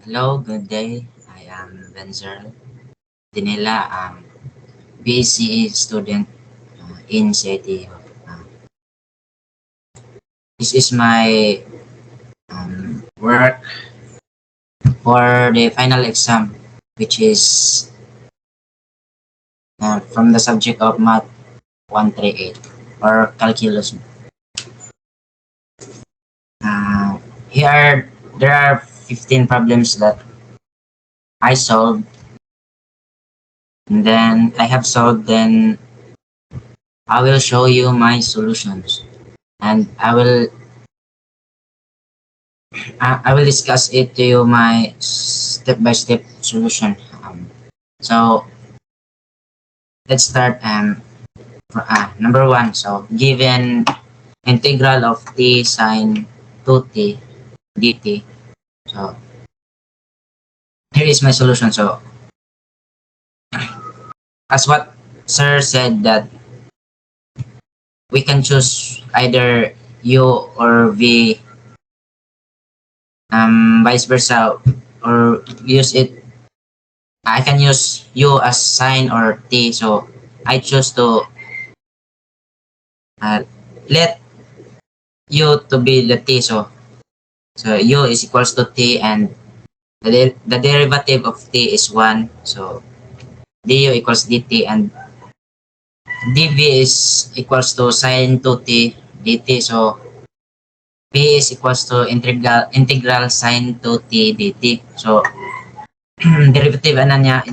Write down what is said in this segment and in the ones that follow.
Hello, good day. I am Benzer Dinela, BSc student in CIT. This is my work for the final exam, which is from the subject of Math 138 or calculus. Uh, Here, there are 15 problems that I solved, and then I have solved, then I will show you my solutions, and I will discuss it to you my step-by-step solution. So let's start. Number one. So given integral of t sine 2t dt. So here is my solution. So as what sir said that we can choose either u or v, vice versa, or use it. I can use u as sine or t. So I choose to uh, let u to be the t. So u is equals to t, and the derivative of t is 1. So du equals dt, and dv is equals to sine 2t dt. So v is equals to integral sine 2t dt. So derivative ano niya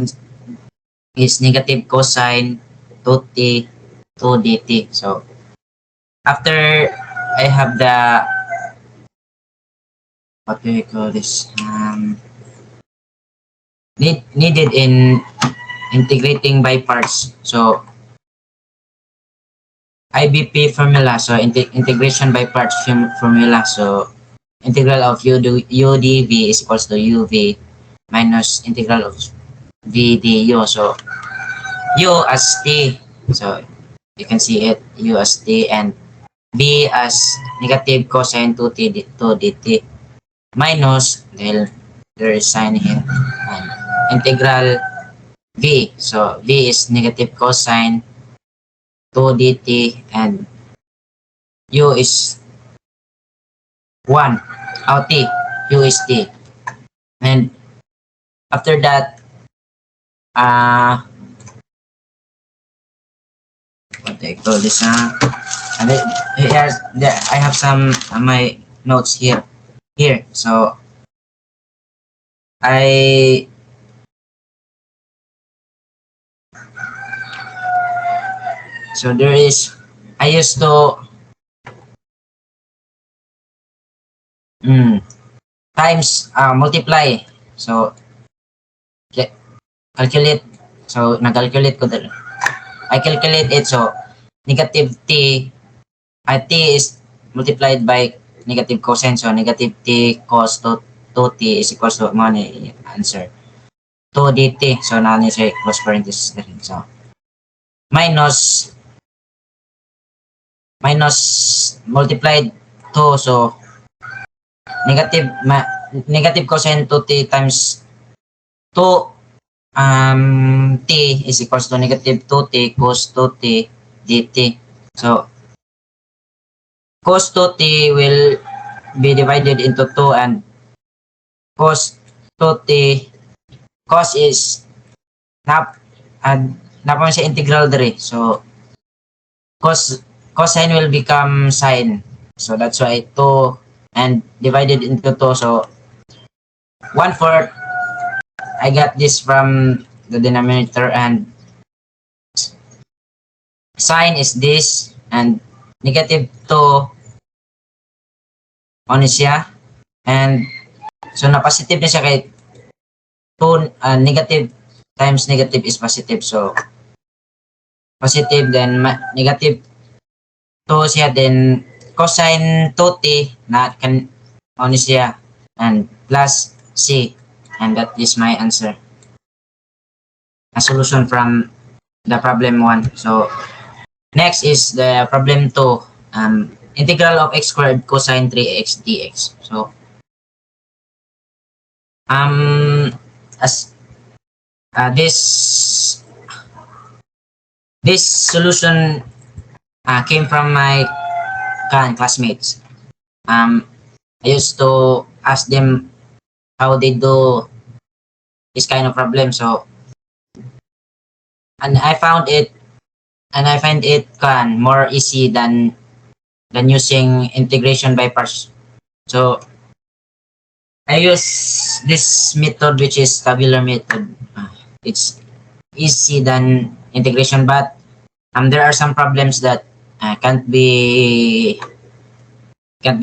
is negative cosine 2t 2 dt. So after I have the, what do we call this, needed in integrating by parts. So IBP formula. So integration by parts formula. So integral of u dv is equals to uv minus integral of v du. So u as t. So you can see it, u as t, and v as negative cosine 2t 2 dt minus, dahil there is sign here, and integral v. So v is negative cosine 2 dt, and u is 1. T, u is t. And after that, what do I call this? And I have some my notes here. So I there is, I used to times, multiply. So calculate. So nag-calculate ko dito. I calculate it. So negative t, t is multiplied by negative cosine. So negative t cos 2t is equals to money answer 2 dt. So nani siya close parenthesis na rin. So minus multiplied 2. So negative cosine 2t times 2 t is equals to negative 2t cos 2t dt. So cos 2t will be divided into 2, and cos 2t, cos is napang siya integral dere. So cosine will become sine. So that's why 2 and divided into 2. So 1/4, I got this from the denominator, and sine is this, and negative 2 on siya, and so na positive na siya kay 2, negative times negative is positive. So positive, then negative 2 siya, then cosine 2t na kan on siya, and plus c, and that is my answer. A solution from the problem 1. So next is the problem 2. Integral of x squared cosine 3x dx. So um as this solution came from my classmates. I used to ask them how they do this kind of problem. So, and I find it more easy than using integration by parts. So, I use this method, which is tabular method. It's easy than integration, but there are some problems that can't be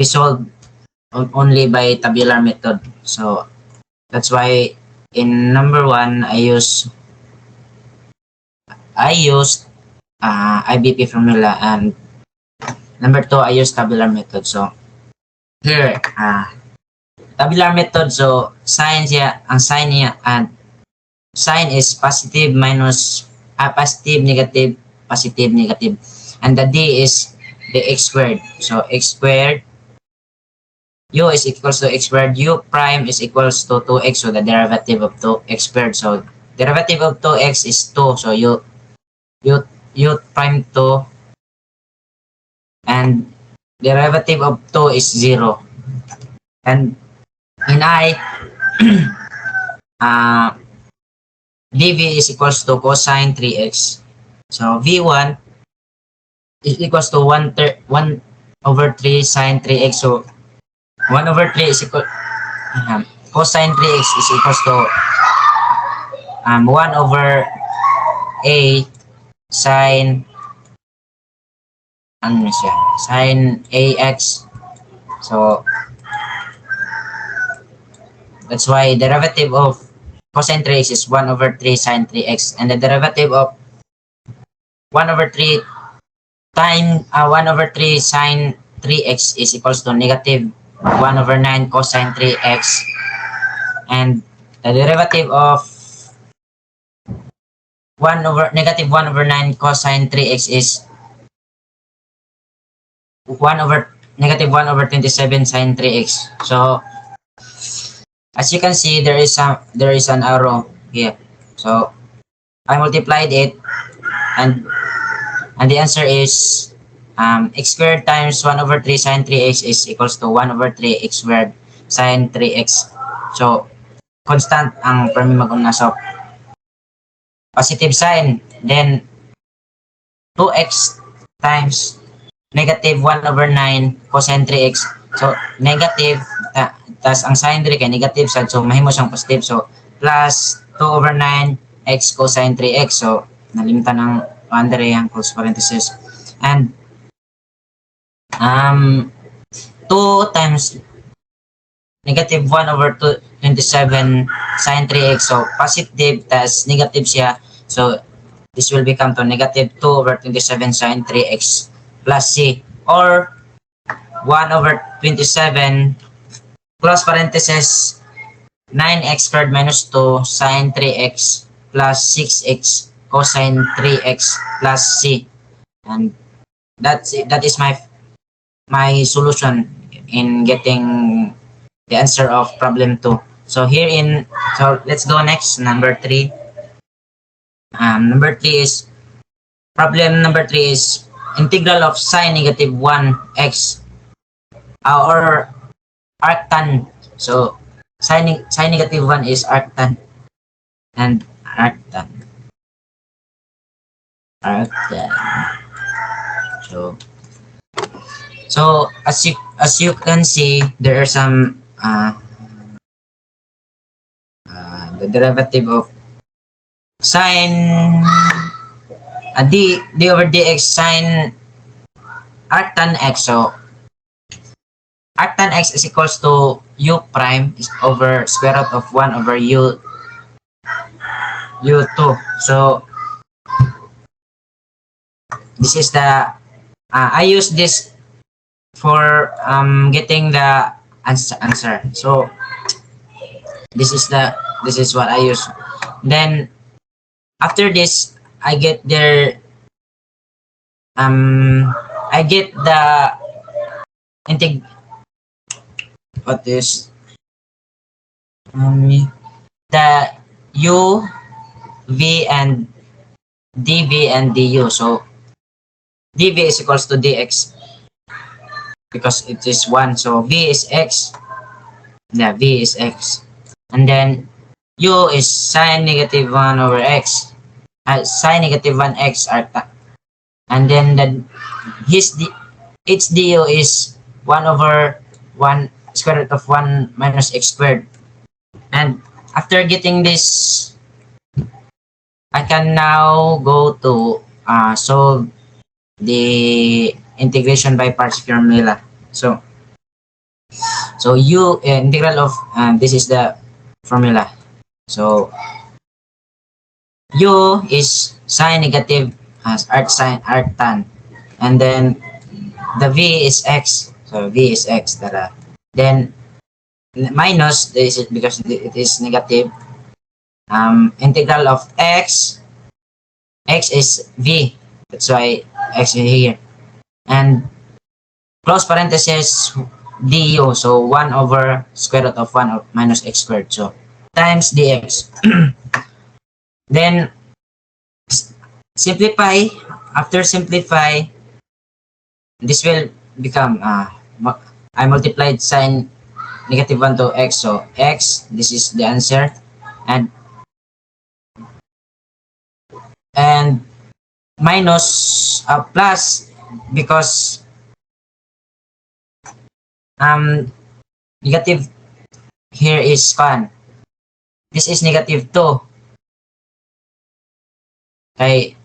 solved only by tabular method. So that's why in number one I used IBP formula, and number two I use tabular method. So here tabular method, so sign niya, and sign is positive minus positive negative positive negative, and the D is the x squared. So x squared u is equals to x squared, u prime is equals to 2x, so the derivative of 2x squared. So derivative of 2x is 2, so u prime 2, and derivative of 2 is 0. And in I, uh, dv is equals to cosine 3x. So v1 is equals to 1 over 3 sine 3x. So 1 over 3 is equal, cosine 3x is equals to 1 over a sine, ano siya, sine ax. So that's why derivative of cosine 3x is 1 over 3 sine 3x, and the derivative of 1 over 3 1 over 3 sine 3x is equals to negative 1 over 9 cosine 3x, and the derivative of 1 over negative 1 over 9 cosine 3x is 1 over negative 1 over 27 sine 3x. So as you can see, there is an arrow here. So I multiplied it, and the answer is x squared times 1 over 3 sine 3x is equals to 1 over 3 x squared sine 3x. So constant ang permi mag-una. So positive sign, then 2x times negative 1 over 9 cosine 3x. So negative, tas ang sign diri kay negative sad, so mahimo siyang positive. So plus 2 over 9 x cosine 3x. So nalimtan ang under yung close parenthesis, and 2 times negative 1 over 27 sine 3x. So positive tas negative siya, so this will become to negative 2 over 27 sine 3x plus c, or 1 over 27 close parenthesis 9x squared minus 2 sine 3x plus 6x cosine 3x plus c. And that is my solution in getting the answer of problem 2. So let's go next, number 3. Problem number 3 is integral of sine negative 1x or arctan. So sine negative 1 is arctan, and arctan. So as you can see, there are some the derivative of sine d over dx sine arctan x. So arctan x is equals to u prime is over square root of 1 over u2. So this is the I use this for getting the answer. So this is what I use. Then after this, I get the what is um, the u, v, and dv and du. So dv is equals to dx because it is 1. So v is x. Yeah, v is x. And then u is sine negative 1 over x. Sine negative 1x arctan. And then its du is 1 over 1 square root of 1 minus x squared. And after getting this, I can now go to solve the integration by parts formula. So integral of this is the formula. So u is sine negative as arctan, and then the v is x. So v is x. Then minus this is because it is negative. Integral of x is v. That's why x is here. And close parenthesis du. So 1 over square root of 1 minus x squared. So times dx. Then simplify. After simplify, this will become I multiplied sine negative 1 to x. So x, this is the answer. And minus plus because negative here is fun. This is negative 2. Kay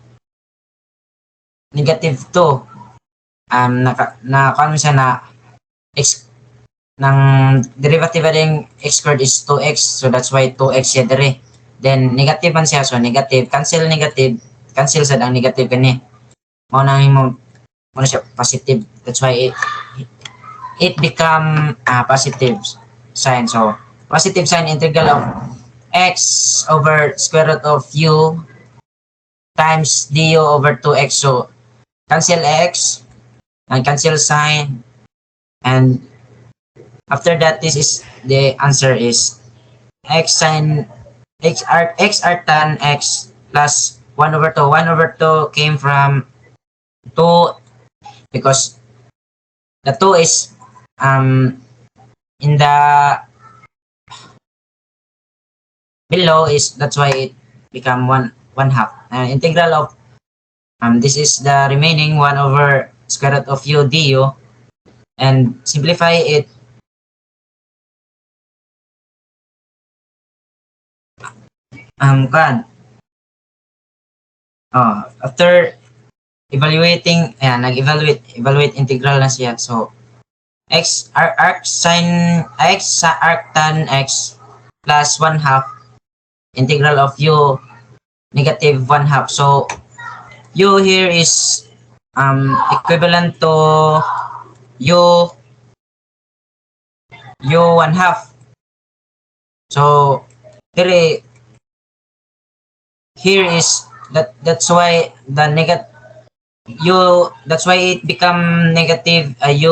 negative 2 na siya na x ng derivative ng x squared is 2x, so that's why 2x siya dire. Then negative man siya, so negative cancel sa ang negative kani mao na siya positive, that's why it become positive sign. So positive sign integral of x over square root of u times du over 2x. So cancel x and cancel sign, and after that this is the answer is x sine x arctan x plus 1 over 2. 1 over 2 came from 2 because the 2 is in the below is, that's why it become 1 half. Integral of this is the remaining 1 over square root of u du, and simplify it. After evaluating, nag-evaluate integral na siya. So arctan x plus 1 half integral of u negative 1 half. So u here is equivalent to u 1 half. So here is that's why the negative that's why it become negative u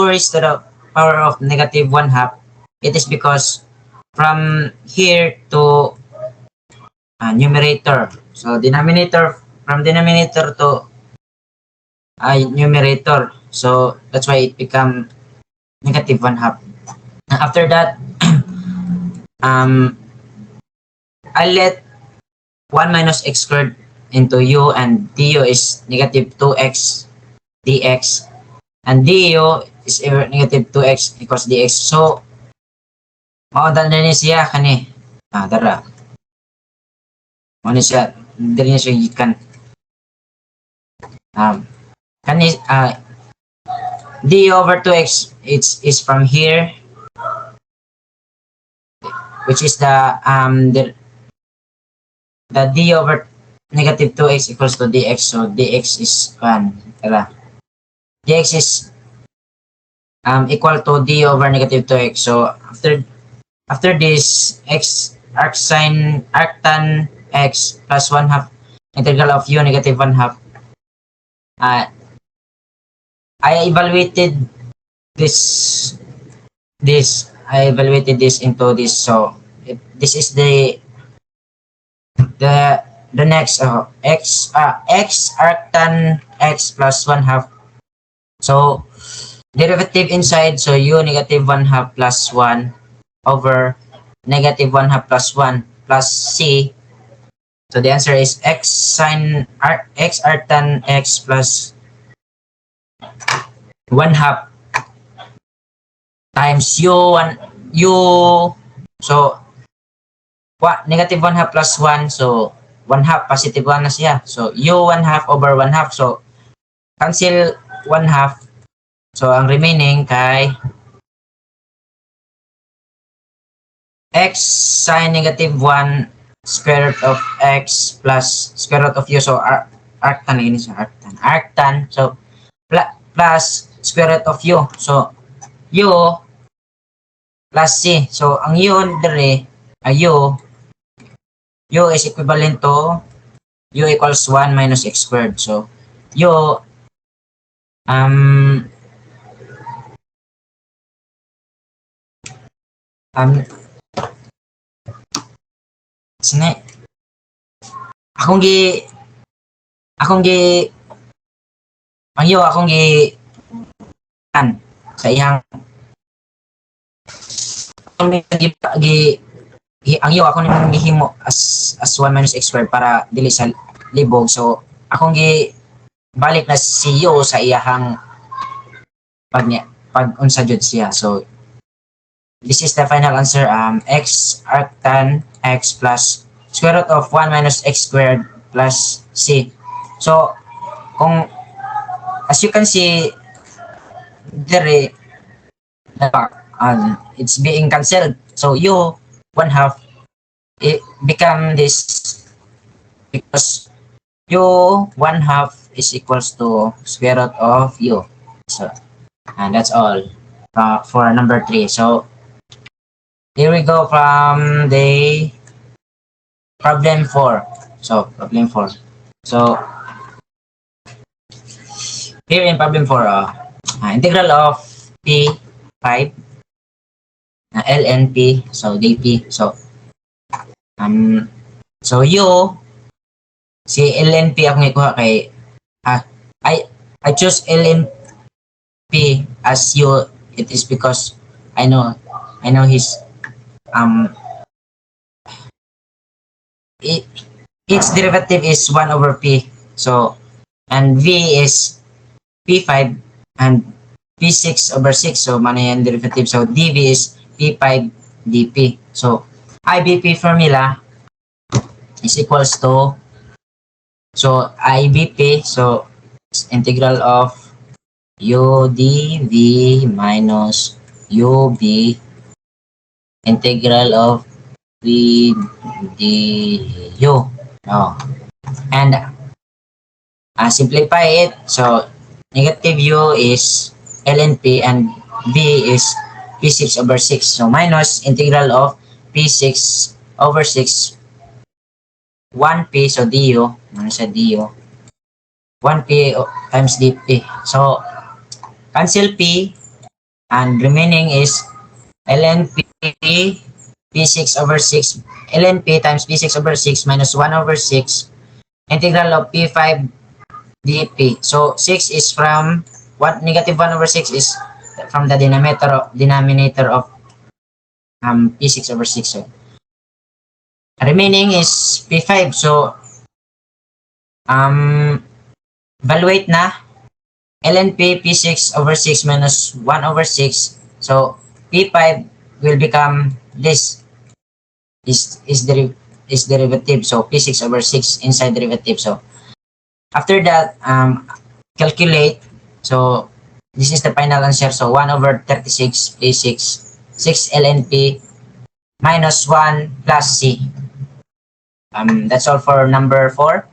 raised to the power of negative 1 half. It is because from here to numerator, so denominator, from denominator to numerator, so that's why it become negative 1 half. After that I'll let 1 minus x squared into u, and du is negative 2x dx, and du is negative 2x equals dx. So maudal na ni siya kani dara mo ni siya diri niya siya gikan kani du over 2x is from here, which is the d over negative 2x equals to dx. So dx is 1. Dx is equal to d over negative 2x. So after this, x arctan x plus 1 half integral of u negative 1 half. I evaluated this I evaluated this into this. So this is the the next x arctan x plus 1 half. So derivative inside, so u negative 1 half plus 1 over negative 1 half plus 1 plus c. So the answer is x sine x arctan x plus 1 half times u1 u. So what, negative 1 half plus 1, so 1 half positive 1 na siya. So u 1 half over 1 half, so cancel 1 half. So ang remaining kay x sine negative 1 square root of x plus square root of u. So arctan na yun siya, arctan. So plus square root of u. So u plus c. So ang u dere ay u is equivalent to u equals 1 minus x squared. So u sine akong gi ang u akong gi an sa iyang ang iyo ako nang gihimo as 1 minus x squared para dili sa libog. So akong gi balik na si yo sa iyahang pag unsa jud siya. So this is the final answer, x arctan x plus square root of 1 minus x squared plus c. So kung as you can see there, it's being cancelled. So u 1 half, it become this because u 1 half is equals to square root of u. So and that's all for number 3. So here we go from the problem 4. So problem 4. So here in problem 4, integral of p5 ln p, so dp. So so u si ln p akong ikuha kay I choose ln p as u. It is because I know his its derivative is 1 over p. So and v is p5 and p6 over 6. So mana yan derivative. So dv is p5 dp. So IBP formula is equals to, so IBP, so integral of u dv minus ub integral of v du. And simplify it. So negative u is ln p and v is p6 over 6. So minus integral of p6 over 6 1p, so du, ano siya du, 1p times dp. So cancel p and remaining is ln p p6 over 6 ln p times p6 over 6 minus 1 over 6 integral of p5 dp. So 6 is from what, negative 1 over 6 is from the denominator of p6 over 6. So remaining is p5. So evaluate na ln p p6 over 6 minus 1 over 6. So p5 will become this is derivative. So p6 over 6 inside derivative. So after that, calculate. So this is the final answer. So 1 over 36 p6 6 ln p minus 1 plus c. That's all for number 4.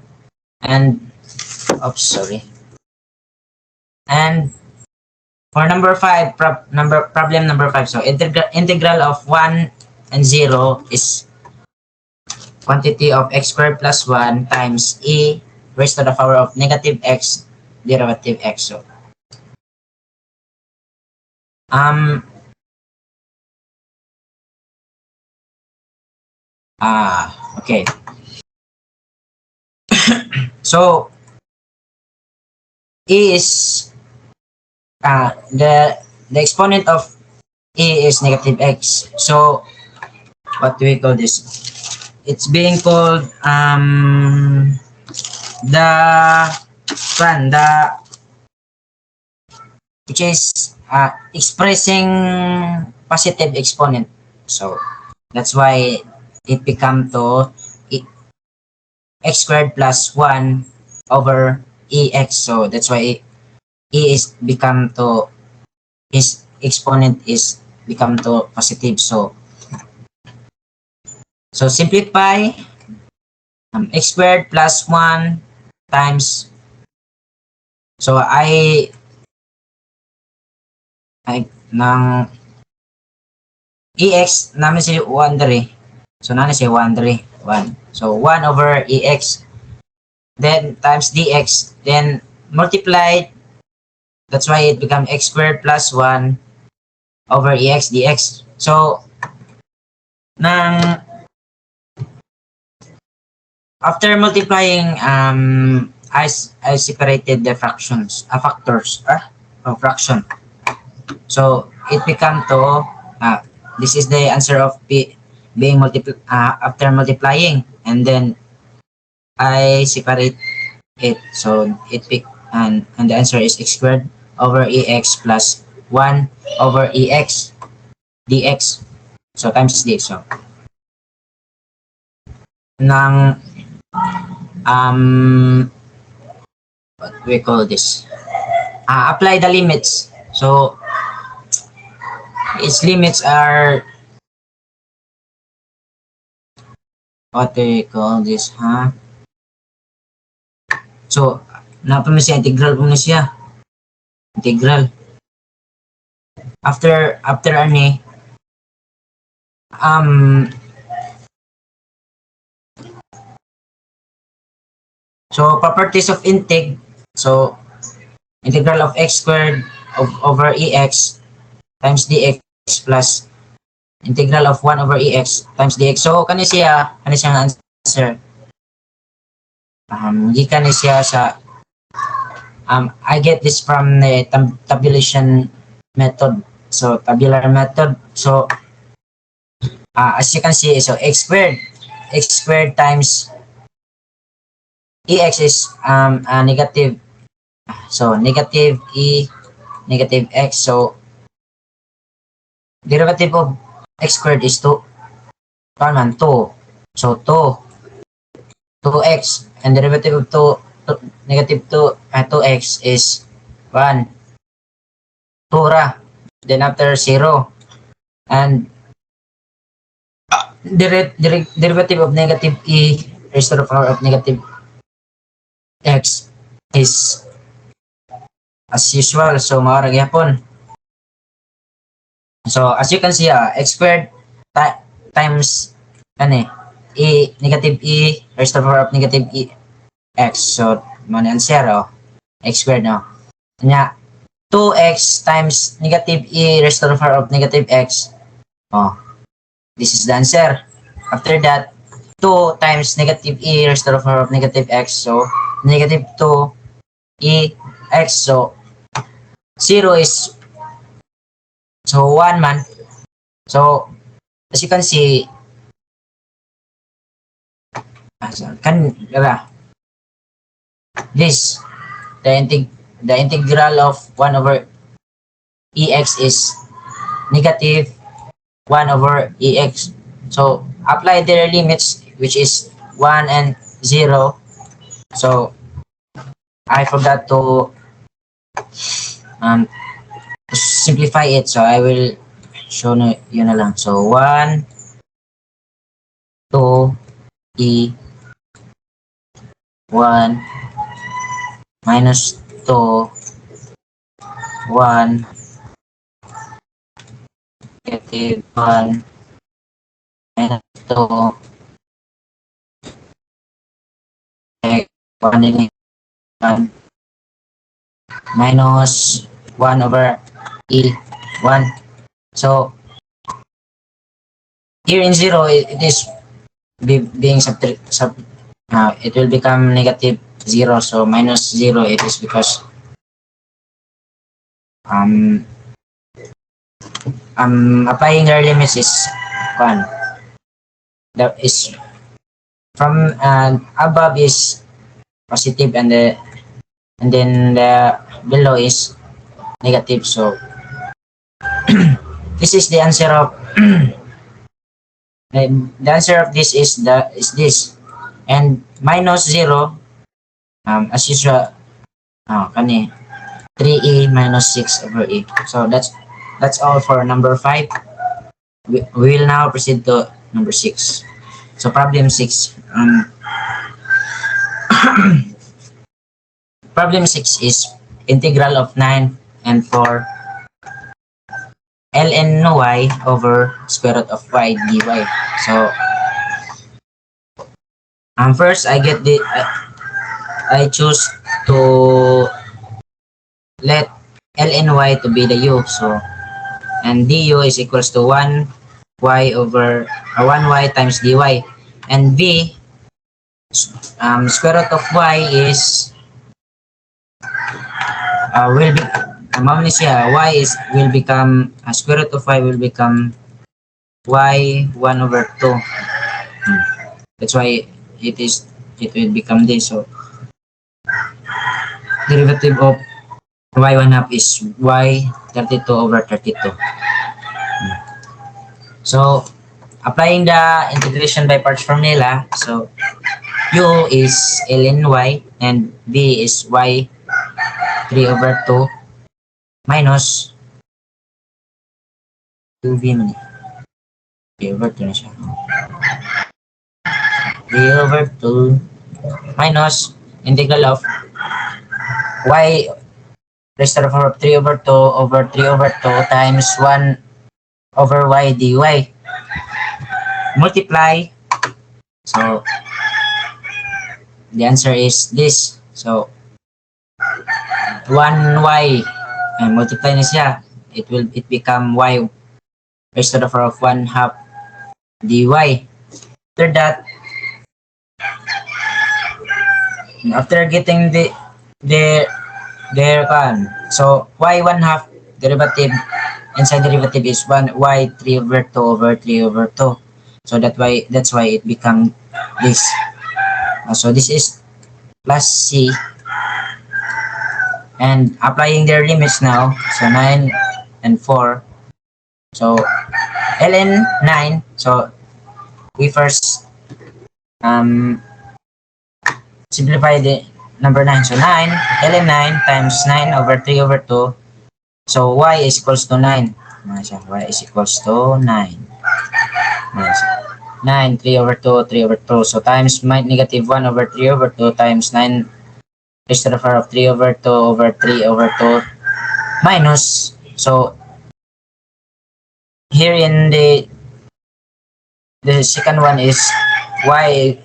And oops, sorry. And for number 5, problem number 5. So integral of 1 and 0 is quantity of x squared plus 1 times e raised to the power of negative x derivative x. So, Okay. So E is the exponent of E is negative x. So what do we call this? It's being called the the which is expressing positive exponent. So that's why it become to x squared plus 1 over ex. So that's why e is become to his exponent is become to positive. So simplify x squared plus 1 times. So I ng ex namin si 1 dere. So namin si 1 dere. 1. So 1 over ex then times dx then multiplied. That's why it become x squared plus 1 over ex dx. So nang after multiplying I separated the fractions factors fraction. So it become to this is the answer of being after multiplying, and then I separate it. So it pick and the answer is x squared over ex plus 1 over ex dx. So times dx. So ng what we call this? Apply the limits. So its limits are what we call this, So napa mo siya integral mo na siya. Integral. After ani so properties of integ. So integral of x squared over ex times dx plus integral of 1 over ex times dx. So kani siyang answer. Gikan ni siya sa I get this from the tabulation method. So tabular method. So as you can see, so x squared times ex is negative. So negative negative x. So derivative of x squared is 2. 2. So 2x and derivative of 2 negative 2x is 1. 2 ra. Then after 0 and derivative of negative e raised to the power of negative x is as usual. So maarag yapon. So as you can see, x squared times negative e raised to the power of negative e x. So man answer x squared no. Nya 2x times negative e raised to the power of negative x. This is the answer. After that, 2 times negative e raised to the power of negative x. So negative 2 e x. So 0 is so 1 man. So as you can see, this the integral of 1 over ex is negative 1 over ex. So apply their limits, which is 1 and 0. So I forgot to simplify it, so I will show you na lang. So 1 2 e 1 minus 2 1 negative 1 minus 2 1 minus 1 over e 1. So here in 0 it is being it will become negative 0. So minus 0, it is because um applying their limits is one that is from above is positive, and then the below is negative. So this is the answer of the answer of this is this, and minus 0 as usual kani 3e minus 6 over e. So that's all for number 5. We will now proceed to number 6. So problem 6. Problem 6 is integral of 9 and 4 ln y over square root of y dy. So first I choose to let ln y to be the u. So and du is equals to 1y over 1y times dy, and v square root of y is will be y is will become square root of y will become y 1 over 2. That's why it will become this. So derivative of y 1 half is y 32 over 32. So applying the integration by parts formula, so u is ln y and v is y 3 over 2 minus 2v man 3 over 2 na siya. 3 over 2 minus integral of y raised to the power of 3 over 2 over 3 over 2 times 1 over y dy. Multiply. So the answer is this. So 1y and multiply na siya. It become y raised to the power of 1 half dy. After getting their so y 1 half derivative inside derivative is 1 y 3 over 2 over 3 over 2. So that's why it become this. So this is plus c, and applying their limits now, so 9 and 4. So ln 9, so we first simplify the number 9. So 9 ln 9 times 9 over 3 over 2. So y is equals to 9. Y is equals to 9. 9 3 over 2 3 over 2. So times negative 1 over 3 over 2 times 9 raised to the power of 3 over 2 over 3 over 2 minus. So here in the second one is y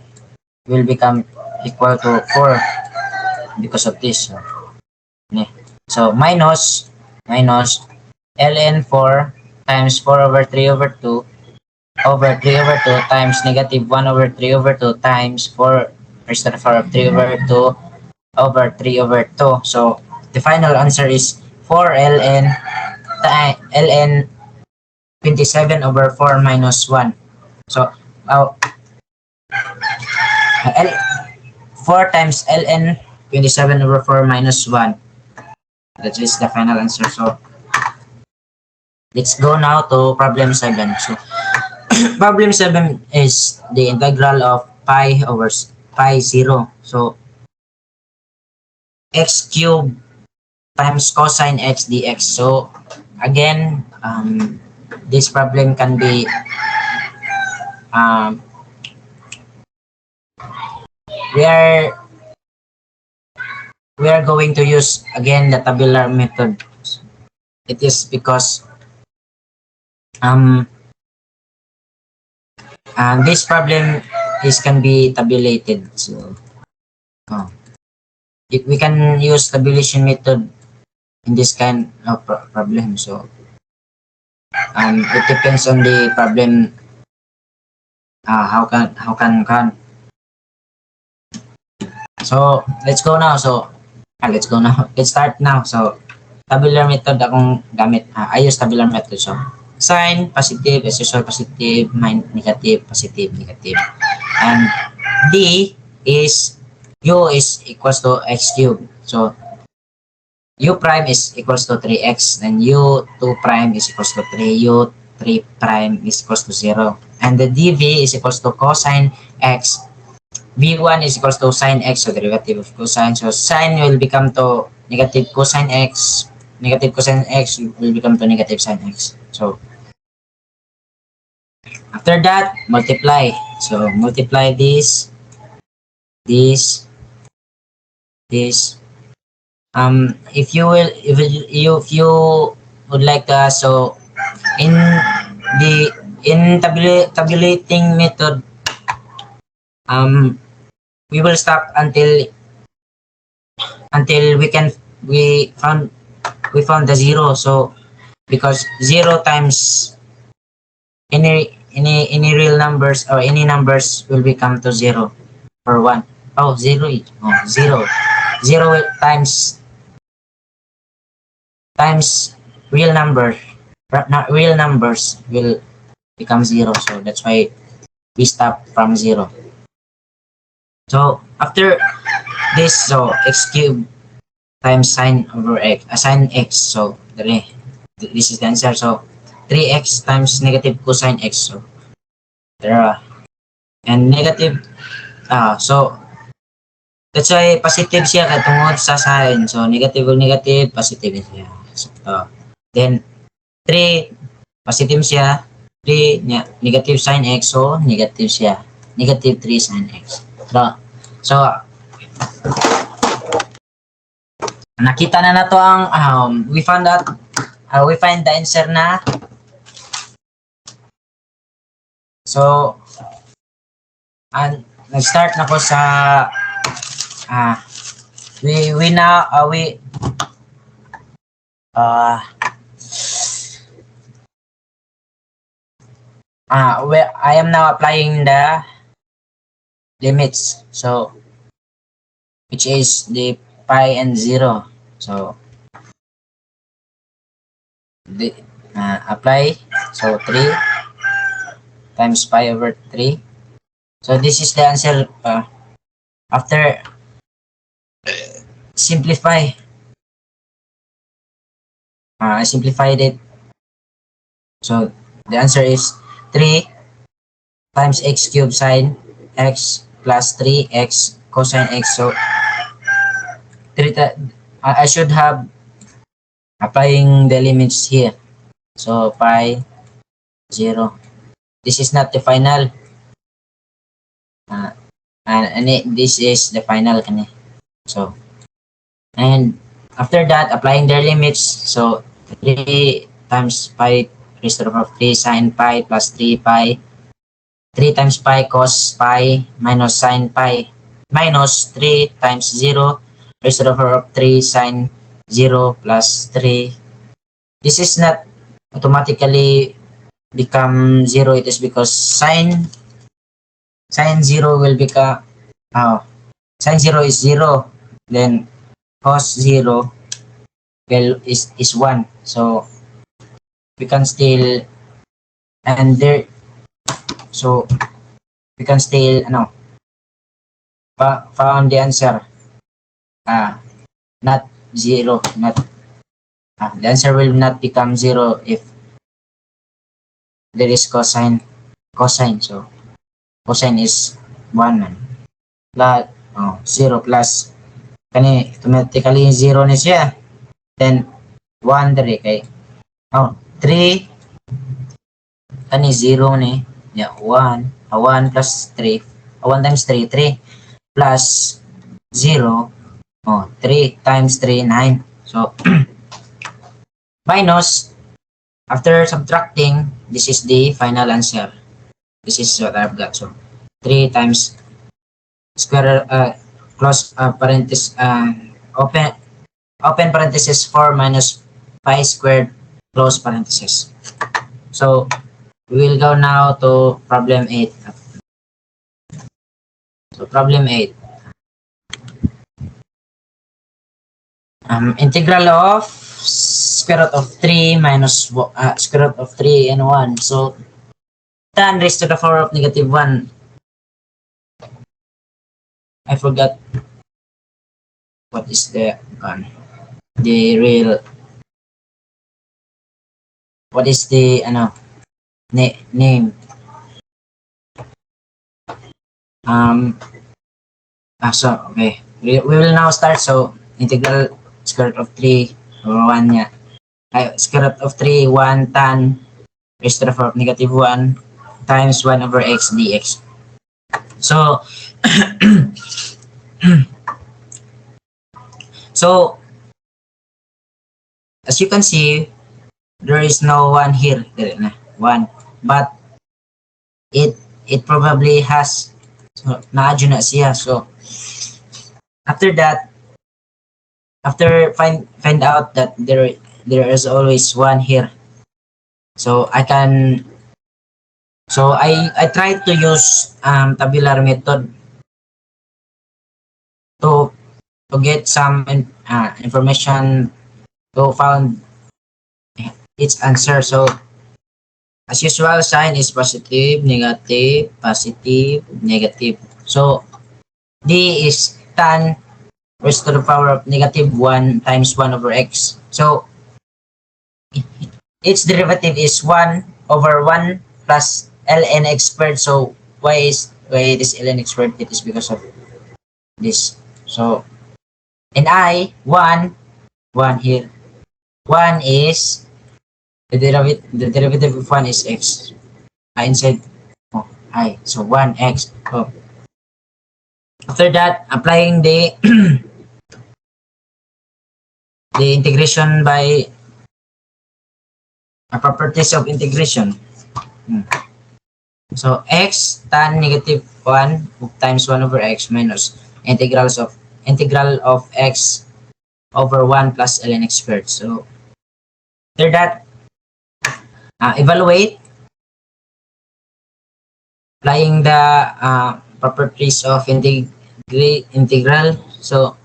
will become equal to 4 because of this. So minus ln 4 times 4 over 3 over 2 over 3 over 2 times negative 1 over 3 over 2 times 4 raised to the power of 3 over 2 over 3 over 2. So the final answer is 4 ln 27 over 4 minus 1. So 4 times ln 27 over 4 minus 1. That is the final answer. So let's go now to problem 7. So problem 7 is the integral of pi over pi 0. So x cubed times cosine x dx. So again, this problem can be we are going to use again the tabular method. It is because this problem can be tabulated. So we can use tabulation method in this kind of problem. So it depends on the problem how can so let's go now. Let's go now. Let's start now. So tabular method akong gamit. I use tabular method. So sign positive, as usual positive, negative, positive, negative. And D is U is equals to x cubed. So U prime is equals to 3x, then U2 prime is equals to 3, U3 prime is equals to 0. And the dv is equals to cosine x. V1 is equals to sine x, so derivative of cosine. So sine will become to negative cosine x, negative cosine x will become to negative sine x. So after that, multiply. So multiply this, this, this. If you will, if you would like to, so in the tabulating method, we will stop until we found the zero. So because zero times any real numbers or any numbers will become to zero or one. Oh, zero. Oh, zero. Zero times real number, not real numbers will become zero. So that's why we stop from zero. So after this, so x cubed times sine over x, sine x. So this is the answer. So 3x times negative cosine x. So there are and negative. So that's why positive siya katungod sa sine. So negative ug negative, positive siya. So, then 3 positive siya. 3 negative sine x, so negative siya. Negative 3 sine x. So nakita na nato ang we find the answer na. So nag-start na ko sa we now I am now applying the limits. So which is the pi and 0. So the apply. So 3 times pi over 3. So this is the answer after simplify. I simplified it. So the answer is 3 times x cubed sine x plus 3x cosine x. So I should have applying the limits here. So pi 0. This is not the final. And this is the final kani. So and after that, applying their limits. So 3 times pi raised to the power of 3 sine pi plus 3 pi. 3 times pi cos pi minus sine pi minus 3 times 0 raised to the power of 3 sine 0 plus 3. This is not automatically become 0. It is because sine 0 will become sine 0 is 0. Then cos 0 well is 1. So we can still and there so we can still found the answer not 0, not the answer will not become 0 if there is cosine. So cosine is 1 man plus 0 plus kani automatically 0 ni siya, then 1 diri kay 3 kani 0 ni 1 1 plus 3 1 times 3 3 plus 0 3 times 3 9. So minus after subtracting, this is the final answer. This is what I've got. So 3 times square close parenthesis open parenthesis 4 minus pi squared close parenthesis. So we will go now to problem 8. So problem 8. Integral of square root of 3 minus square root of 3 and 1. So tan raised to the power of negative 1. I forgot what is the real, what is the name. So okay, we will now start. So integral square root of 3 over 1 niya. Square root of 3, 1 tan raised to the power of negative 1 times 1 over x dx. So so as you can see, there is no 1 here. There na, 1. But it probably has, so naadyo na siya. So after that, after find out that there is always 1 here. So I tried to use tabular method to get some information to found its answer. So as usual, sign is positive, negative, positive, negative. So D is tan raised to the power of negative 1 times 1 over x. So its derivative is 1 over 1 plus ln x squared. So why it is ln x squared? It is because of this. So and I 1 here. 1 is the derivative of 1 is x. I inside I. So 1x. So after that, applying the the integration by properties of integration. So x tan negative 1 times 1 over x minus integral of x over 1 plus ln x squared. So after that, evaluate applying the properties of integral. So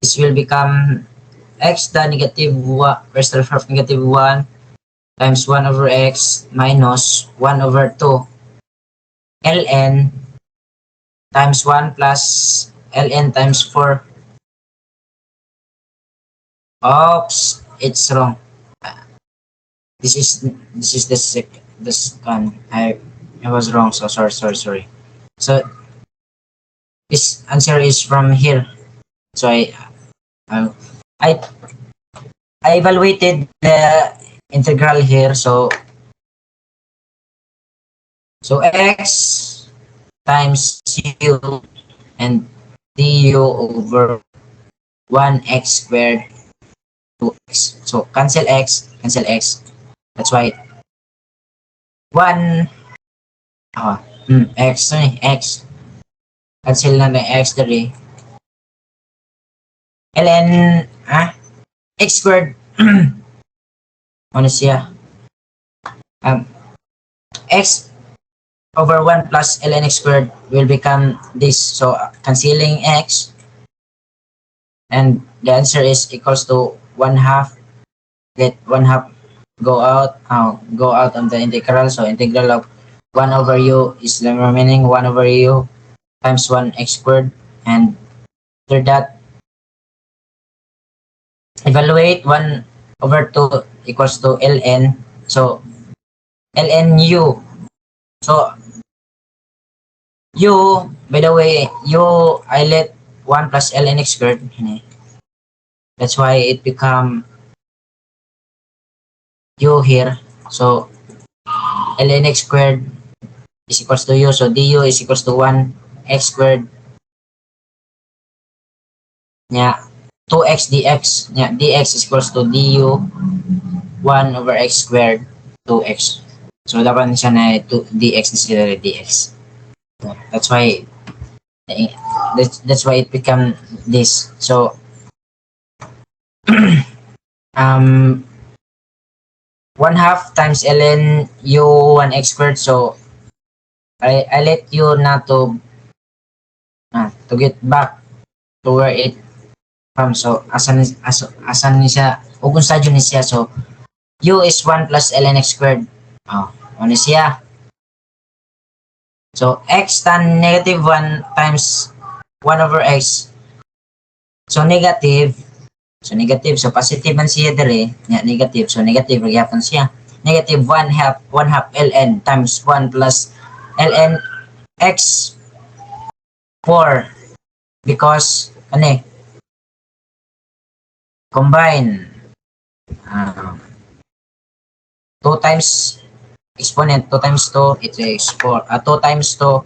this will become x tan negative 1 raised to the power of negative 1 times 1 over x minus 1 over 2 ln times 1 plus ln times 4. Oops, it's wrong. This is the second. I was wrong. So sorry. So this answer is from here. So uh, I I evaluated the integral here. So x times u and du over 1x squared 2x. So cancel x. That's why 1 x cancel na ng x dali. Ln x squared ano siya? X over 1 plus ln x squared will become this. So canceling x, and the answer is equals to 1/2. Let 1/2 go out on the integral. So integral of 1 over u is the remaining 1 over u times 1x squared. And after that, evaluate 1 over 2 equals to ln. So ln u. So u, by the way, I let 1 plus ln x squared. That's why it become u here. So ln x squared is equals to u. So du is equals to 1 x squared. Yeah, 2x dx. Yeah, dx is equals to du 1 over x squared 2x. So dapat siya na 2 dx instead of dx. So, that's why it become this. So 1/2 times ln u 1x squared. So I let you not to To get back to where it from. So asan ni siya ug kung sadyo ni siya. So u is 1 plus ln x squared. Ano siya? So x tan negative 1 times 1 over x. So negative. So positive man siya dire, negative. So negative magyapon siya. Negative 1 half ln times 1 plus ln x 4 because combine 2 times exponent 2 times 2 it is 4 2 times 2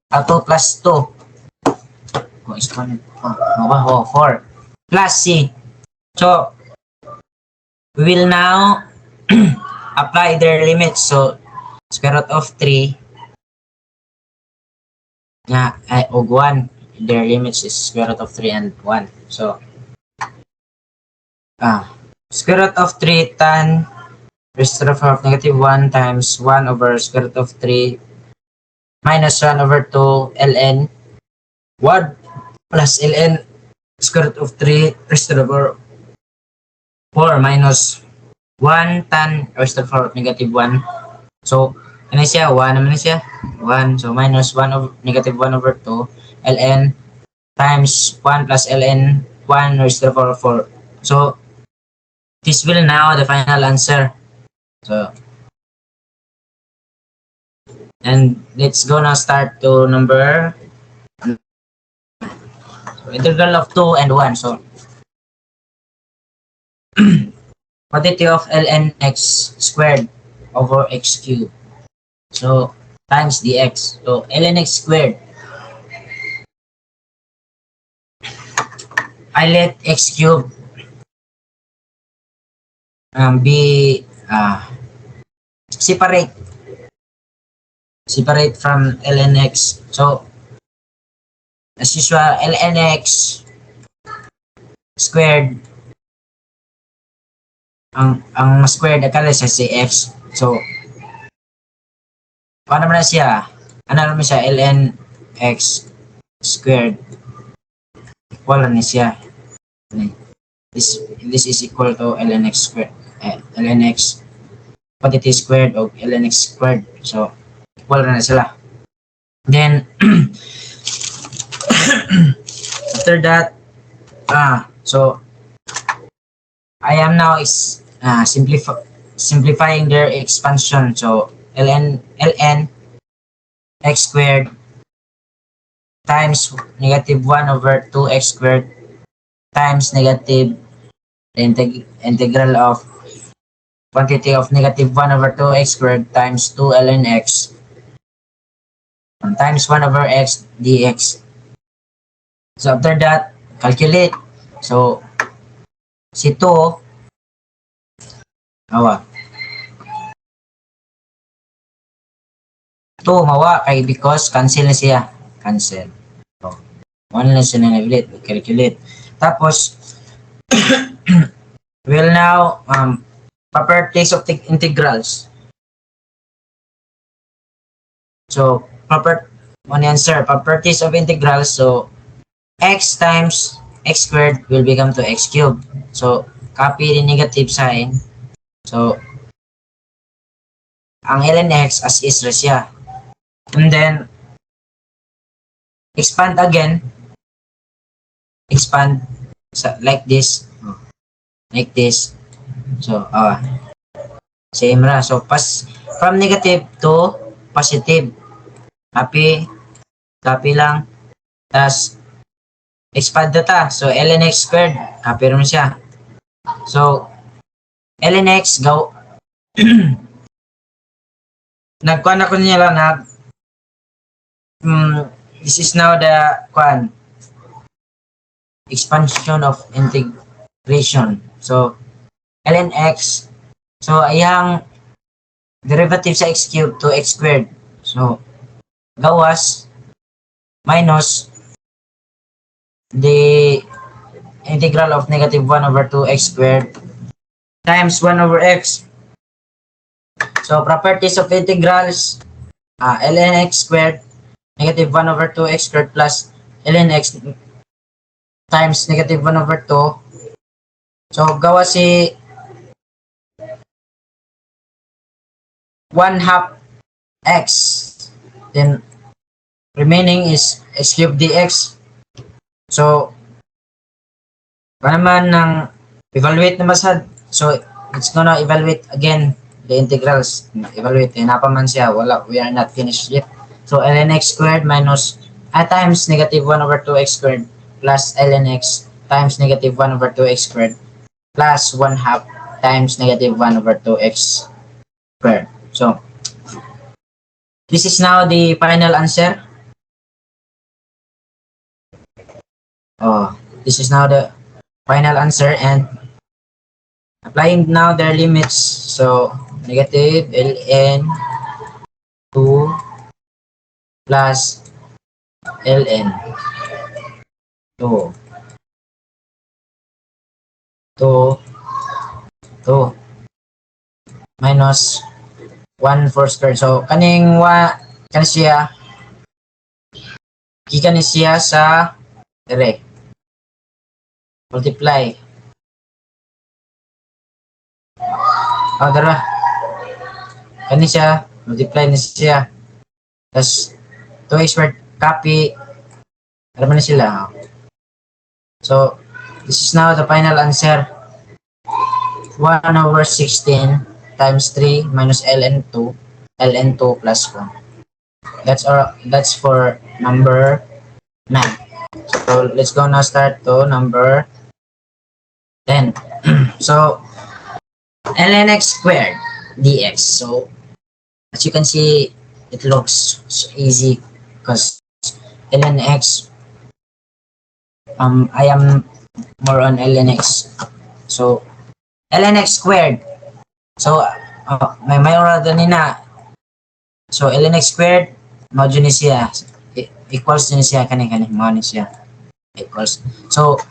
2 plus 2 exponent 4 plus c. So we will now apply their limits. So square root of 3 og 1, their limits is square root of 3 and 1. So square root of 3 tan raised to the power of negative 1 times 1 over square root of 3 minus 1 over 2 ln 1 plus ln square root of 3 raised to the power 4 minus 1 tan raised to the power of negative 1. So ano siya? 1 naman siya. 1. So minus 1 over negative 1 over 2 ln times 1 plus ln 1 raised to the power of 4. So this will now the final answer. So and let's go now start to number integral of 2 and 1. So quantity of ln x squared over x cubed. So times dx. So ln x squared. I let x cubed be separate from ln x. So as usual, ln x squared ang squared akala siya si x. So paano naman siya? Ano naman siya? ln x squared equal na siya. This is equal to ln x squared. Ln x quantity squared o ln x squared. So equal na sila. Then after that so I am now is simplifying their expansion. So ln x squared times negative 1 over 2x squared times negative integral of quantity of negative 1 over 2x squared times 2 ln x times 1 over x dx. So after that, calculate. So si 2 mawa kay because cancel na siya. Cancel. So, 1 lang siya na ulit. Calculate. Tapos, we'll now properties of the integrals. So, properties of integrals. So, x times x squared will become to x cubed. So, copy the negative sign. So, ang ln x as is ra siya. And then, expand again. Expand like this. Like this. So, same ra. So, from negative to positive. Copy lang. Tas, expand data. So, ln x squared. Copy rin siya. So, ln x, go. Nagkuhan ako niya lang na this is now the expansion of integration. So, ln x. So, ayang derivative sa x cubed to x squared. So, gawas minus the integral of negative 1 over 2x squared times 1 over x. So, properties of integrals, ln x squared negative 1 over 2x squared plus ln x times negative 1 over 2. So, gawa si 1 half x. Then, remaining is x cubed dx. So, para naman ng evaluate naman sa, so, it's gonna evaluate again the integrals. Evaluate, hinapaman siya. Wala, we are not finished yet. So, ln x squared minus, times negative 1 over 2x squared plus ln x times negative 1 over 2x squared plus 1 half times negative 1 over 2x squared. So, this is now the final answer. Oh, this is now the final answer, and applying now their limits. So, negative ln 2 plus ln 2 2 minus 1 4 squared. So, kaning siya gikan siya sa dire multiply. Dara kani siya multiply ni siya, tas 2x squared copy, ano man sila. So, this is now the final answer. 1 over 16 times 3 minus ln 2 plus 1. That's for number 9. So, let's go now start to number 10. So, ln x squared dx. So, as you can see, it looks so easy because ln x, I am more on ln x. So, ln x squared. So, may mayroon doon na. So, ln x squared, module ni siya. Equals ni siya, kani-kani. Mo ni siya. Equals. So,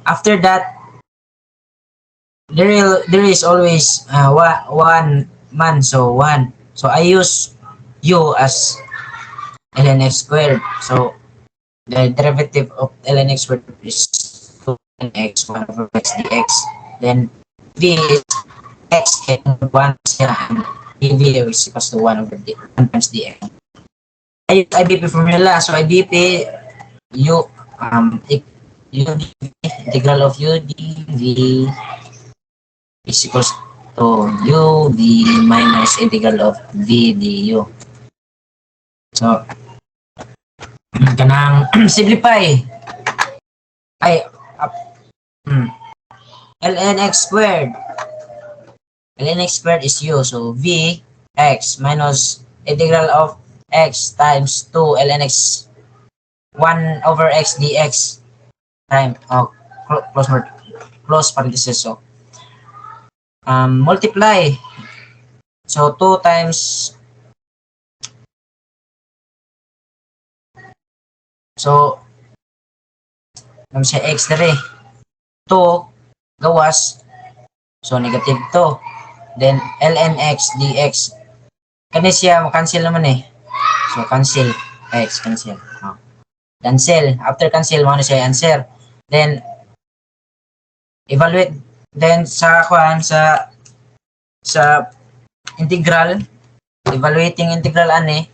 after that, there is always one man. So, 1. So, I use u as ln x squared. So, the derivative of ln x squared is 2x 1 over x dx. Then, v is x and 1 siya, and dv is equals to 1 over 1 times dx. I use IBP formula. So, IBP, integral of u dv is equals to uv minus integral of v du. So, kanang simplify ay ln x squared is u. So, v x minus integral of x times 2 ln x 1 over x dx time close parenthesis. So, multiply. So, 2 times, so, siya x dere 2 gawas, so negative 2, then ln x dx kani siya cancel naman eh. So, cancel x, cancel. Cancel. After cancel, mo na siya answer. Then, evaluate. Then, sa integral, evaluating integral kani.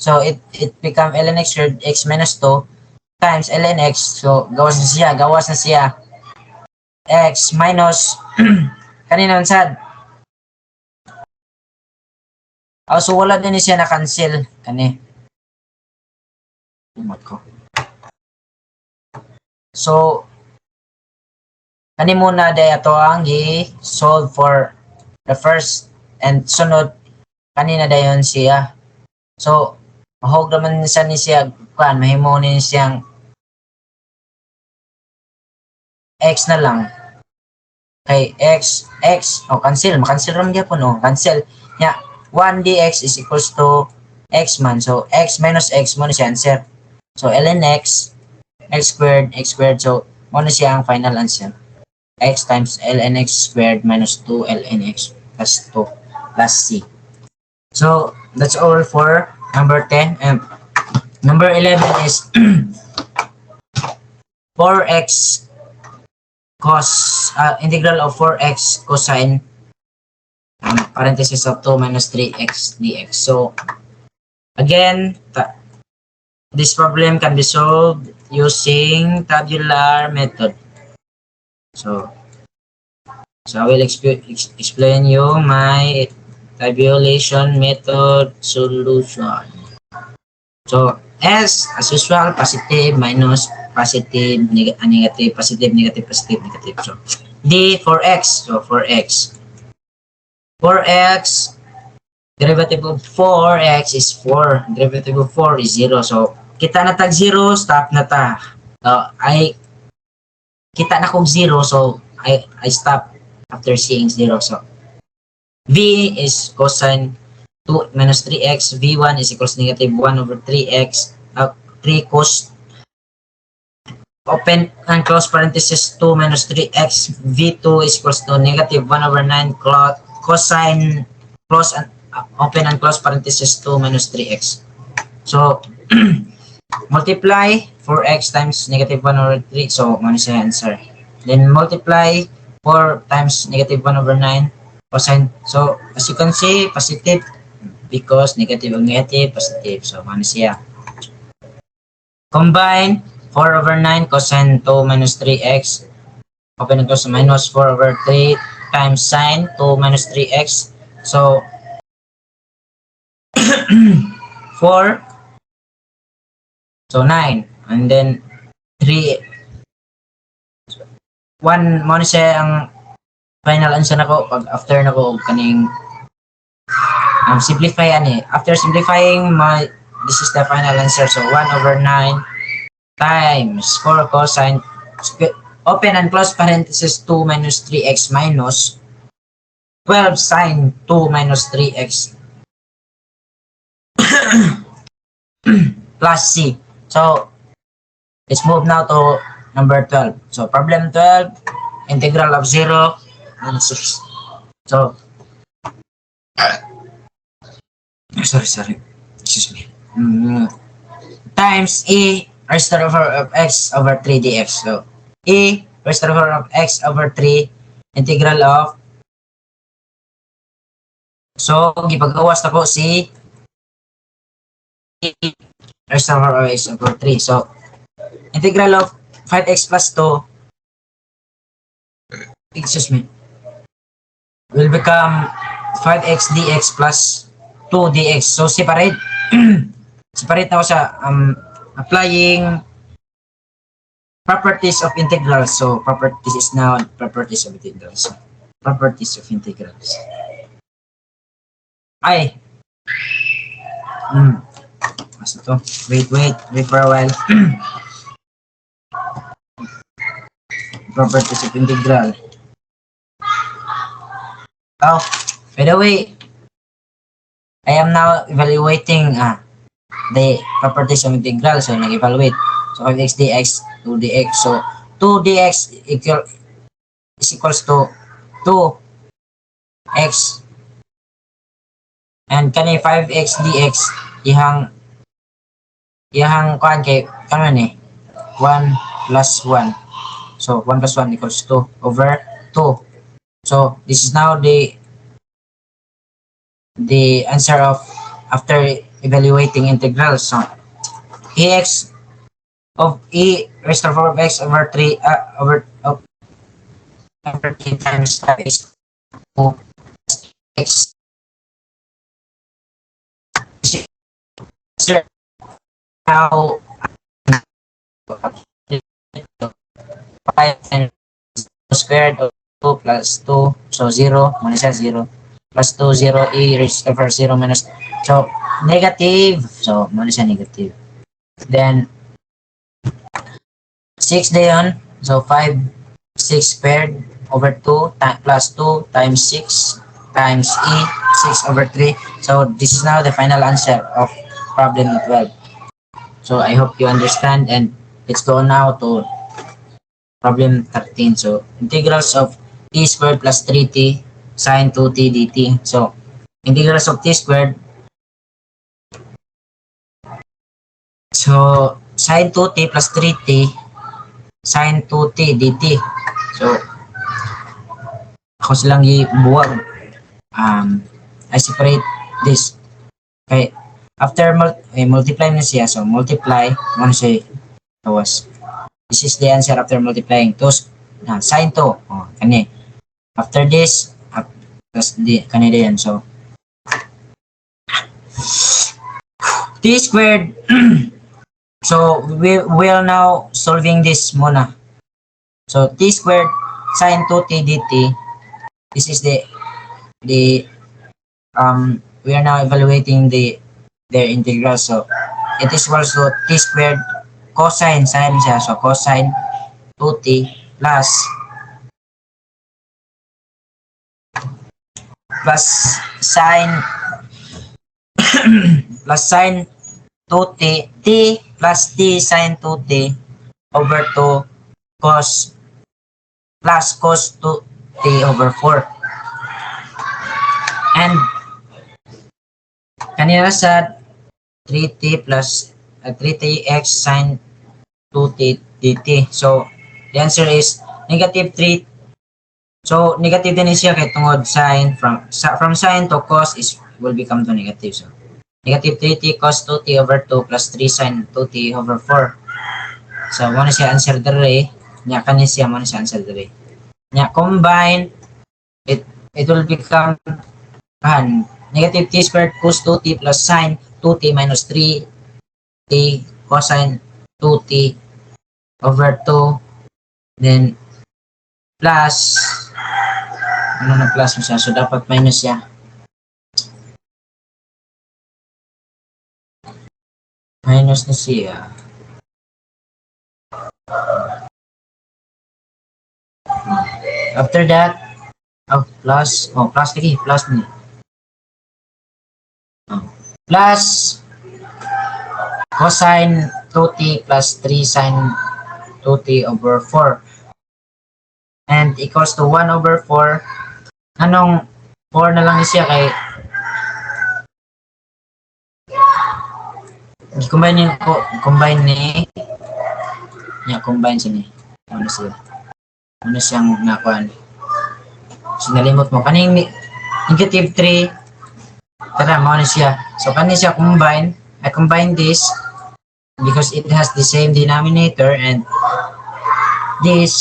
So, it become ln x squared x minus 2 times ln x. So, gawas na siya. X minus, kanina sad. So, wala din siya na-cancel. Kani. So, kani muna day ato ang i-solve for the first and sunod kanina dayon siya. So, mahog naman sa ni siya kuan, mahimo ni siyang x na lang. Kay x, cancel, makancel ram gyapon cancel. Nya, 1 dx is equals to x man. So, x minus x mo na siya answer. So, ln x squared. So, mo na siya ang final answer. X times ln x squared minus 2 ln x plus 2 plus c. So, that's all for number 10, and number 11 is 4x cos, integral of 4x cosine, parenthesis of 2 minus 3x dx. So, again, this problem can be solved using tabular method. So I will explain you my tabulation method solution. So, S, as usual, positive, minus, positive, negative, positive, negative, positive, negative. So, D, 4x. So, 4x. 4x, derivative of 4x is 4. Derivative of 4 is 0. So, kita na tag 0, stop na ta. Kita na kog 0, so I stop after seeing 0. So, V is cosine 2 minus 3x. V1 is equals negative 1 over 3x. 3 cos, open and close parenthesis 2 minus 3x. V2 is equals to negative 1 over 9 cosine, close and open and close parenthesis 2 minus 3x. So, multiply 4x times negative 1 over 3. So, ano siya answer. Then, multiply 4 times negative 1 over 9 cosine. So, as you can see, positive because negative and negative, positive. So, ano siya. Combine 4 over 9 cosine 2 minus 3x. Open and close minus 4 over 3 times sine 2 minus 3x. So, 4. So, 9. And then, 3. 1 mo na siya ang final answer na ko pag after na ko kaning simplify ani. After simplifying, this is the final answer. So, 1 over 9 times 4 cosine, open and close parenthesis 2 minus 3x minus 12 sine 2 minus 3x plus C. So, let's move now to number 12. So, problem 12, integral of 0 and 6. So, sorry. Excuse me. Times E raised to the power of x over 3 dx. So, E raised to the power of x over 3 integral of. So, gipag-awas na ko si E raised to the power of x over 3. So, integral of 5x plus 2, excuse me, will become 5x dx plus 2 dx. So, separate. Separate na ko sa applying properties of integrals. So, properties is now properties of integrals. Properties of integrals. Ay! Mas ito. Wait for a while. Properties of integral. Oh, by the way, I am now evaluating the properties of integral. So, nag-evaluate. So, 5x dx, 2 dx. So, 2 dx is equals to 2x. And kani 5x dx, ihang kuhan kay, kano ni? 1 plus 1. So, 1 plus 1 equals 2 over 2. So, this is now the answer of after evaluating integrals. So, ax of e raised to the power of x over 3 over 3 times 5 is 2 x. Now 5 and squared of 2 plus 2, so 0, muna siya 0, plus 2, 0, e raised to the power 0 minus, so negative, so muna siya negative. Then 6 na yun, so 5, 6 squared over 2 plus 2 times 6 times e, 6 over 3. So this is now the final answer of problem 12. So I hope you understand, and let's go now to problem 13. So, integrals of t squared plus 3t sine 2t dt. So, integrals of t squared, So, sine 2t plus 3t sine 2t dt. So, ako silang ibuwag. I separate this. Okay. After multiply na siya, so multiply, ano siya tawas. This is the answer after multiplying. Sine 2. Oh, kani. After this, plus di, kani yan. So, t squared. So, we will now solving this muna. So, t squared sine 2t dt. This is the we are now evaluating their integral. So, it is also t squared cosine sine siya. So, cosine 2t plus sine plus sine 2t t plus t sine 2t over 2 cos plus cos 2t over 4. And kanina sa 3t plus 3tx sine 2t dt. So, the answer is negative 3. So, negative din siya kay tungod sine from sine to cos is will become to negative. So, negative 3t cos 2t over 2 plus 3 sine 2t over 4. So, mo na siya answer dere. Nya kani siya mo na siya answer dere. Nya combine it will become negative t squared cos 2t plus sine 2t minus 3t cosine 2t over 2 then plus ano na plus mo siya, so dapat minus siya. Minus na siya. After that, plus lagi, plus ni. Plus cosine 2t plus 3 sine 2t over 4. And equals to 1 over 4. Anong 4 na lang siya kay combine siya ni ano siyang nakuan. So nalimot mo kaning negative 3 tara mo na siya. So kani siya I combine this because it has the same denominator and this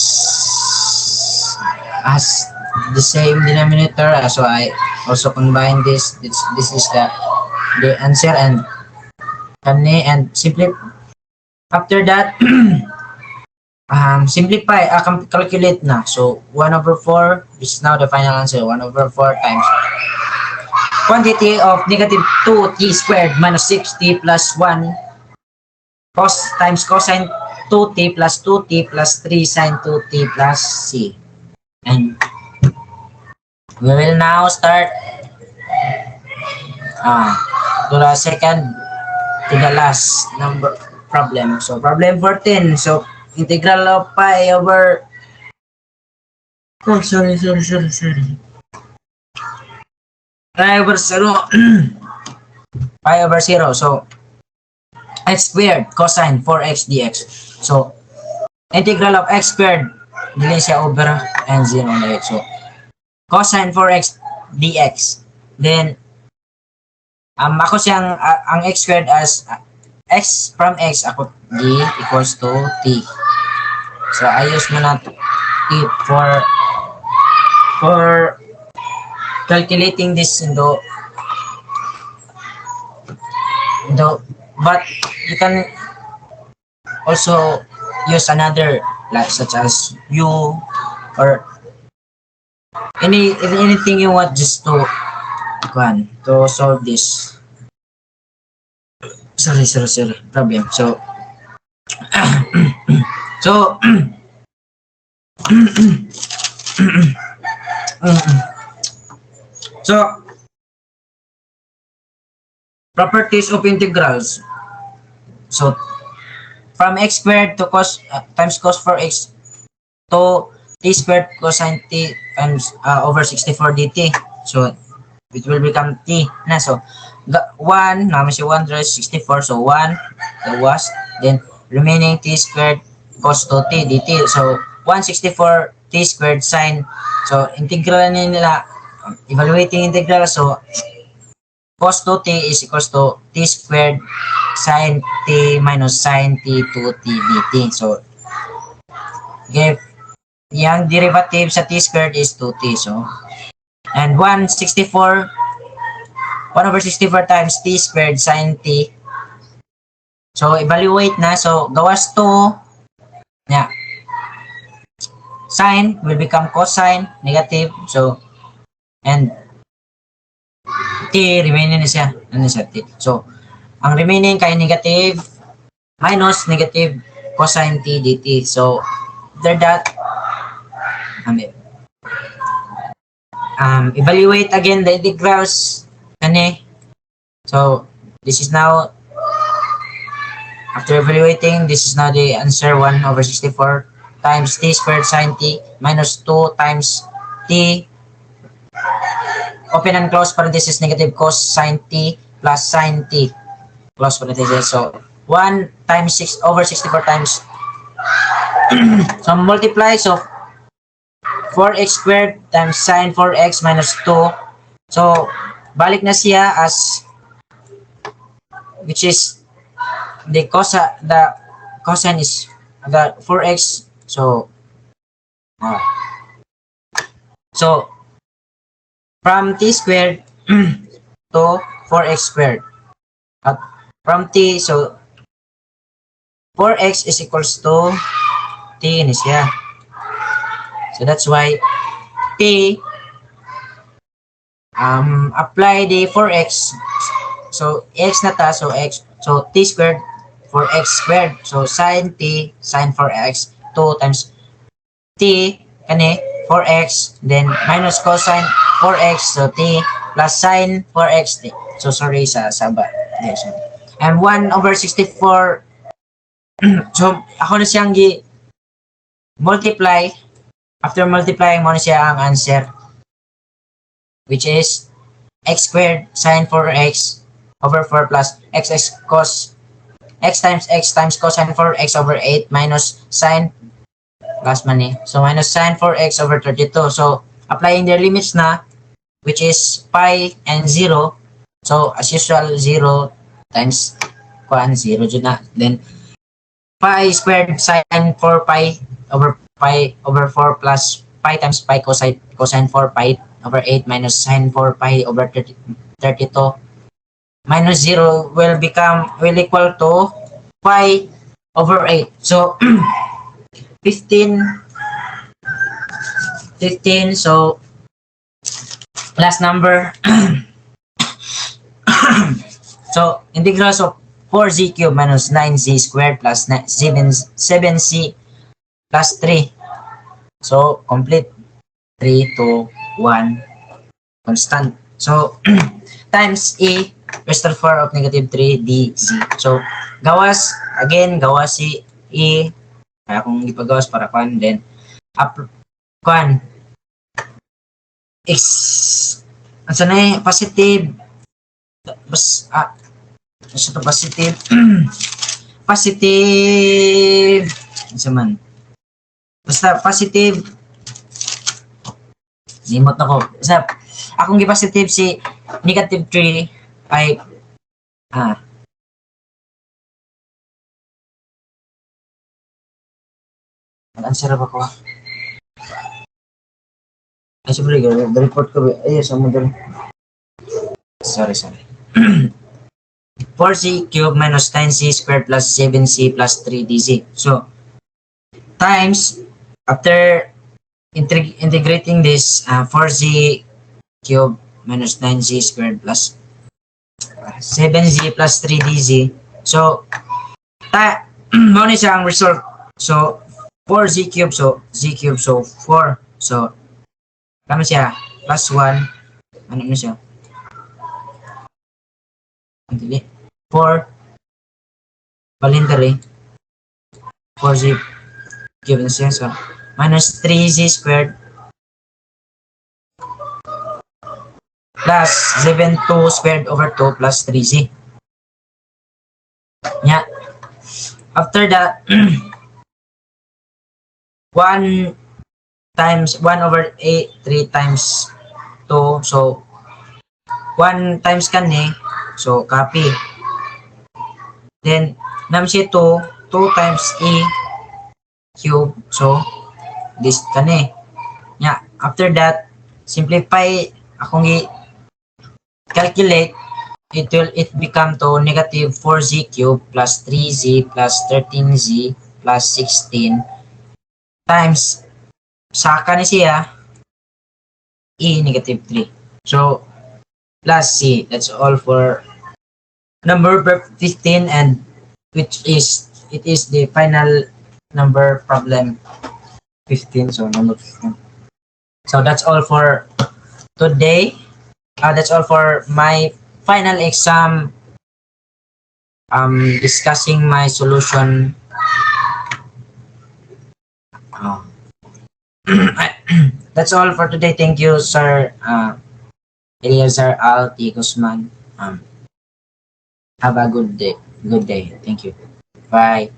has the same denominator, so I also combine this. This is the answer and kani and simply after that simplify, calculate na. So 1 over 4 is now the final answer. 1 over 4 times quantity of negative 2t squared minus 6t plus 1 cos times cosine 2t plus 2t plus 3 sine 2t plus c. And we will now start to the second to the last number problem. So problem 14. So integral of pi over sorry. Pi over 0 pi over 0. So x squared cosine 4x dx. So integral of x squared dili siya over and 0 na so cosine 4x dx. Then ako siyang ang x squared as x from x ako d equals to t. So I use mo na t for calculating this into but you can also use another like such as u or anything you want just to solve this. Sorry problem. So so properties of integrals. So from x squared to cos times cos 4x to t squared cosine t times over 64 dt. So it will become t na. So 1, naman si 164, so 1, gawas, then remaining t squared cos 2t dt. So, 164 t squared sine, so integral nila, evaluating integral, so cos 2t is equals to t squared sine t minus sine t 2t dt. So, give yung derivative sa t squared is 2t. So, and 164 1 over 64 times t squared sine t. So, evaluate na. So, gawas 2. Yeah. Sine will become cosine, negative. So, and t, remaining na siya. Ano siya, t. So, ang remaining kay negative minus negative cosine t dt. So, after that, evaluate again the integrals. So, this is now, after evaluating, this is now the answer 1 over 64 times t squared sine t minus 2 times t, open and close parenthesis, negative cos sine t plus sine t, close parenthesis. So, 1 times 6 over 64 times, so multiply, so 4x squared times sine 4x minus 2. So, balik na siya as, which is the cosine is the 4x. So, so from t squared to 4x squared. At from t, so 4x is equals to t ini siya. So that's why t, apply the 4x. So x na ta, so x, so t squared 4x squared. So sine t, sine 4x, 2 times t, kani 4x, then minus cosine 4x, so t plus sine 4x t. So sorry sa saba. Yes. And 1 over 64. So ako na siyang multiply. After multiplying mo na siya ang answer, which is x squared sine 4x over 4 plus x cos x times cosine 4x over 8 minus sine plus money. So minus sine 4x over 32. So applying their limits na, which is pi and 0. So as usual, 0 times 0 dyan na. Then pi squared sine 4 pi over 4 plus pi times pi cosine 4 pi over 8 minus sine 4 pi over 32. Minus 0 will equal to pi over 8. So 15. So last number. So integrals of 4z cubed minus 9z squared plus 7c plus 3. So complete 3 to 1 constant. So times e raised to the 4 of negative 3 dz. So gawas si e, kaya kung ipagawas para kan, then kan x, ano na positive, positive positive, ano man, basta positive, limot na ko, basta akong gi-positive si negative 3 ay nag-answer ba ko? Ay, sorry, report ko. Ay, sa mo dali. Sorry. 4c cubed minus 9c squared plus 7c plus 3 dz. So, times, after integrating this, 4c cubed minus 9c squared plus 7z plus 3 dz. So, muna siya ang result. So, 4z cubed, so z cubed, so 4. So, tama siya, plus 1. Ano na siya? 4 voluntary 4z cubed na siya. So, minus 3z squared plus 7 2 squared over 2 plus 3z. Yeah. After that, 1 times 1 over 8, 3 times 2. So, 1 times kani. So, copy. Then, namsi 2, 2 times e cube. So, this kani. Yeah. After that, simplify akong i-calculate. It become to negative 4z cube plus 3z plus 13z plus 16 times sa kani siya e negative 3. So, plus c. That's all for number 15, and which is it is the final number problem 15. So number 15. So that's all for today. That's all for my final exam. Discussing my solution. Oh. That's all for today. Thank you, Sir Eliazar Al T. Guzman. Have a good day. Good day. Thank you. Bye.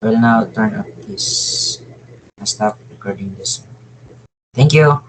I will now turn off this. Stop recording this. Thank you.